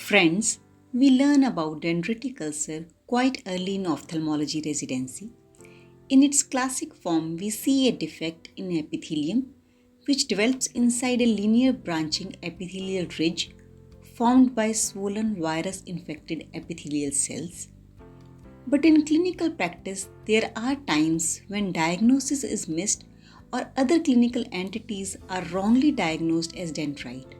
Friends, we learn about dendritic ulcer quite early in ophthalmology residency. In its classic form, we see a defect in epithelium which develops inside a linear branching epithelial ridge formed by swollen virus infected epithelial cells. But in clinical practice, there are times when diagnosis is missed or other clinical entities are wrongly diagnosed as dendrite.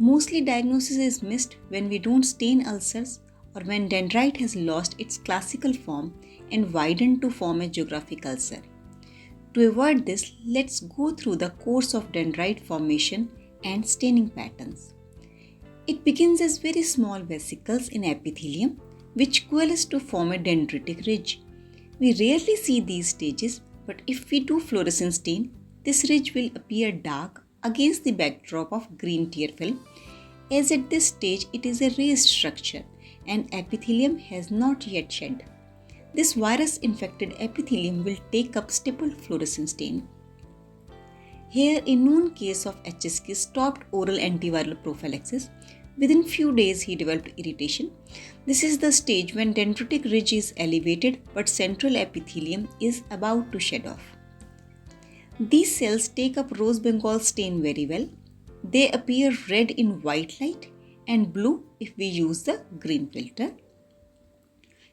Mostly diagnosis is missed when we don't stain ulcers or when dendrite has lost its classical form and widened to form a geographic ulcer. To avoid this, let's go through the course of dendrite formation and staining patterns. It begins as very small vesicles in epithelium which coalesce to form a dendritic ridge. We rarely see these stages, but if we do fluorescence stain, this ridge will appear dark against the backdrop of green tear film, as at this stage it is a raised structure and epithelium has not yet shed. This virus-infected epithelium will take up stippled fluorescent stain. Here, a known case of HSK stopped oral antiviral prophylaxis. Within few days, he developed irritation. This is the stage when dendritic ridge is elevated but central epithelium is about to shed off. These cells take up rose bengal stain very well. They appear red in white light and blue if we use the green filter.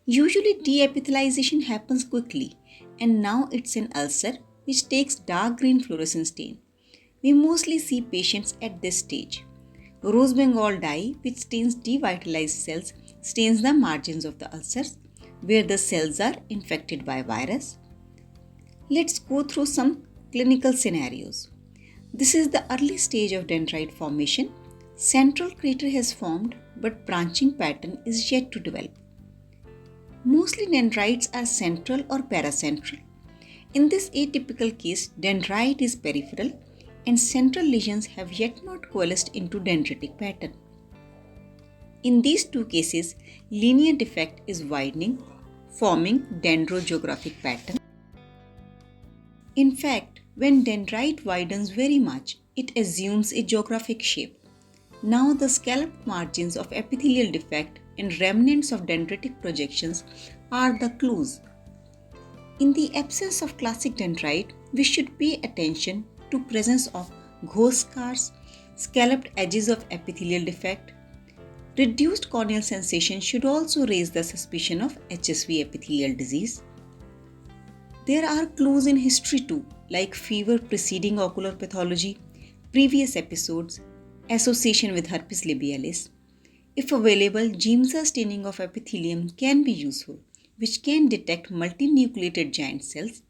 Usually de-epithelialization happens quickly and now it's an ulcer which takes dark green fluorescent stain. We mostly see patients at this stage. Rose bengal dye which stains devitalized cells stains the margins of the ulcers where the cells are infected by virus. Let's go through some clinical scenarios. This is the early stage of dendrite formation. Central crater has formed but branching pattern is yet to develop. Mostly dendrites are central or paracentral. In this atypical case, dendrite is peripheral and central lesions have yet not coalesced into dendritic pattern. In these two cases, linear defect is widening, forming dendrogeographic pattern. In fact, when dendrite widens very much, it assumes a geographic shape. Now the scalloped margins of epithelial defect and remnants of dendritic projections are the clues. In the absence of classic dendrite, we should pay attention to presence of ghost scars, scalloped edges of epithelial defect. Reduced corneal sensation should also raise the suspicion of HSV epithelial disease. There are clues in history too, like fever preceding ocular pathology, previous episodes, association with herpes labialis. If available, Giemsa staining of epithelium can be useful, which can detect multinucleated giant cells.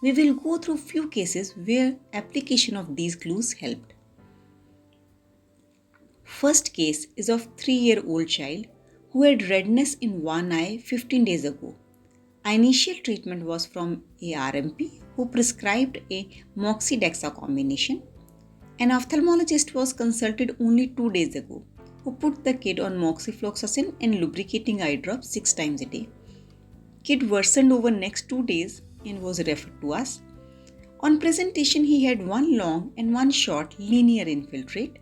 We will go through few cases where application of these clues helped. First case is of 3-year-old child who had redness in one eye 15 days ago. Initial treatment was from a RMP who prescribed a moxie-dexa combination. An ophthalmologist was consulted only 2 days ago who put the kid on moxifloxacin and lubricating eye drops 6 times a day. Kid worsened over next 2 days and was referred to us. On presentation, he had one long and one short linear infiltrate.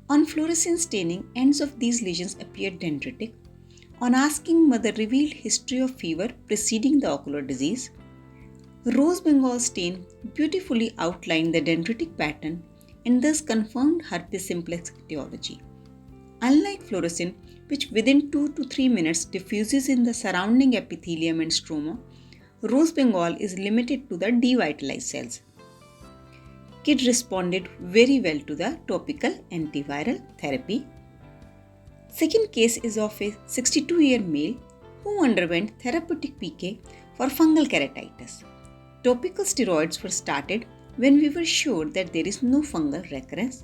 On fluorescence staining, ends of these lesions appeared dendritic. On asking, mother revealed history of fever preceding the ocular disease. Rose bengal stain beautifully outlined the dendritic pattern and thus confirmed herpes simplex etiology. Unlike fluorescent, which within 2 to 3 minutes diffuses in the surrounding epithelium and stroma, rose bengal is limited to the devitalized cells. Kid responded very well to the topical antiviral therapy. Second case is of a 62-year male who underwent therapeutic PK for fungal keratitis. Topical steroids were started when we were sure that there is no fungal recurrence.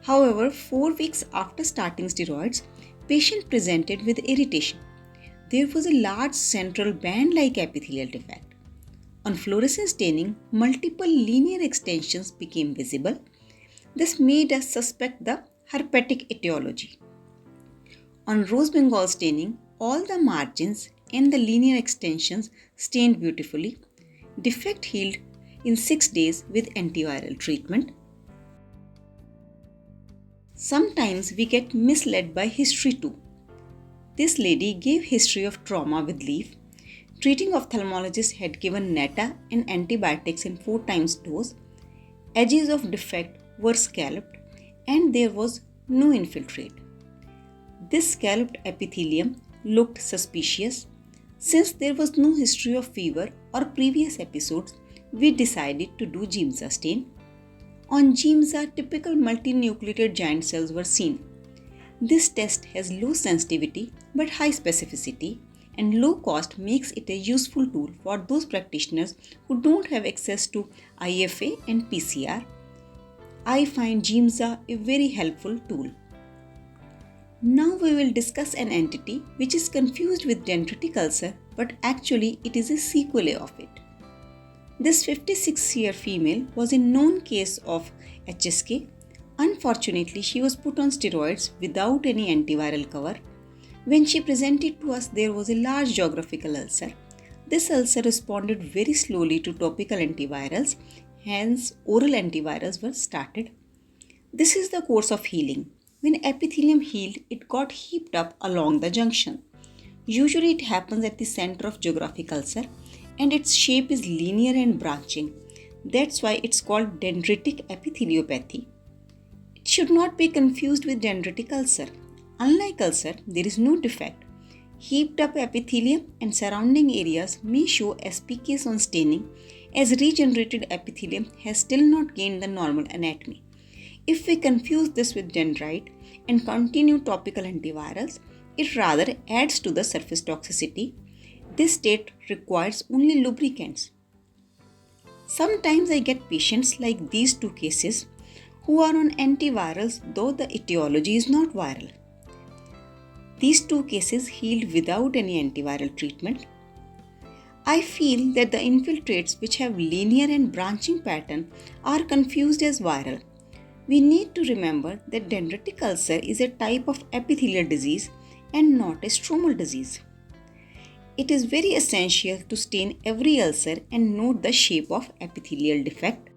However, 4 weeks after starting steroids, patient presented with irritation. There was a large central band-like epithelial defect. On fluorescence staining, multiple linear extensions became visible. This made us suspect the herpetic etiology. On rose bengal staining, all the margins and the linear extensions stained beautifully. Defect healed in 6 days with antiviral treatment. Sometimes we get misled by history too. This lady gave history of trauma with leaf. Treating ophthalmologist had given netta and antibiotics in 4 times dose. Edges of defect were scalloped and there was no infiltrate. This scalloped epithelium looked suspicious. Since there was no history of fever or previous episodes, we decided to do Giemsa stain. On Giemsa, typical multinucleated giant cells were seen. This test has low sensitivity but high specificity, and low cost makes it a useful tool for those practitioners who don't have access to IFA and PCR. I find Giemsa a very helpful tool. Now we will discuss an entity which is confused with dendritic ulcer, but actually it is a sequelae of it. This 56-year female was a known case of HSK. Unfortunately, she was put on steroids without any antiviral cover. When she presented to us, there was a large geographical ulcer. This ulcer responded very slowly to topical antivirals, hence oral antivirals were started. This is the course of healing. When epithelium healed, it got heaped up along the junction. Usually it happens at the center of geographic ulcer and its shape is linear and branching. That's why it's called dendritic epitheliopathy. It should not be confused with dendritic ulcer. Unlike ulcer, there is no defect. Heaped up epithelium and surrounding areas may show SPKs on staining, as regenerated epithelium has still not gained the normal anatomy. If we confuse this with dendrite and continue topical antivirals, it rather adds to the surface toxicity. This state requires only lubricants. Sometimes I get patients like these two cases who are on antivirals though the etiology is not viral. These two cases healed without any antiviral treatment. I feel that the infiltrates which have linear and branching pattern are confused as viral. We need to remember that dendritic ulcer is a type of epithelial disease and not a stromal disease. It is very essential to stain every ulcer and note the shape of epithelial defect.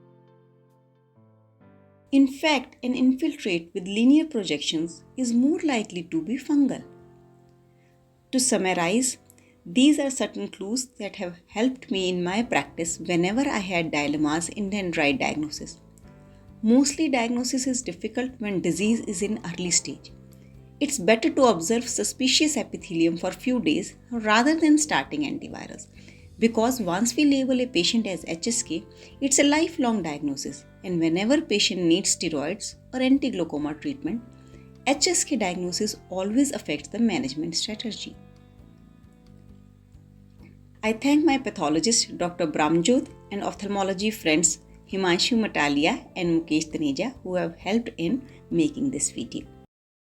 In fact, an infiltrate with linear projections is more likely to be fungal. To summarize, these are certain clues that have helped me in my practice whenever I had dilemmas in dendrite diagnosis. Mostly diagnosis is difficult when disease is in early stage. It's better to observe suspicious epithelium for few days rather than starting antivirals, because once we label a patient as HSK, it's a lifelong diagnosis, and whenever patient needs steroids or anti-glaucoma treatment, HSK diagnosis always affects the management strategy. I thank my pathologist Dr. Bramjot and ophthalmology friends Himanshu Matalia and Mukesh Taneja who have helped in making this video.